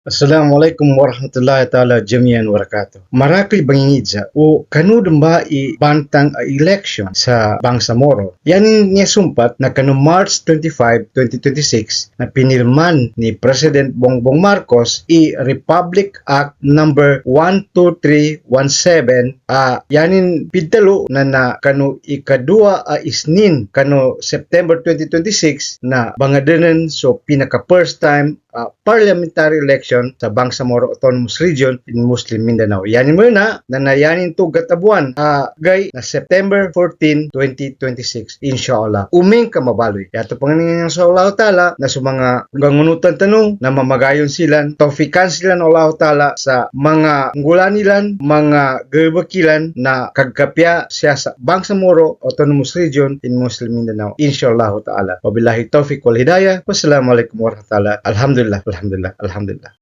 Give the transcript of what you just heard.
Assalamualaikum warahmatullahi taala jami'an wabarakatuh. Marakil bangingidza o kanudong ba i bantang election sa Bangsamoro. Yan niya sumpat na kanu March 25, 2026 na pinirman ni President Bongbong Marcos i Republic Act number 12317 yanin pidtalo na kanu ikadua isnin kanu September 2026 na bangadenan so pinaka first time parliamentary election sa Bangsamoro Autonomous Region in Muslim Mindanao. Yanin mo na nayanin to gatabuan gay na September 14, 2026. Inshallah. Uming ka mabaloy. Yato panganingan sa Allah Ta'ala na sa mga gangunutan tanong na mamagayon silan, taufikan silan Allah Ta'ala sa mga ngulanilan, mga gerbakilan na kagkapya siya sa Bangsamoro Autonomous Region in Muslim Mindanao. Inshallah Ta'ala. Wabillahi taufiq wal hidayah. Wassalamualaikum warahmatullahi wabarakatuh. Alhamdulillah.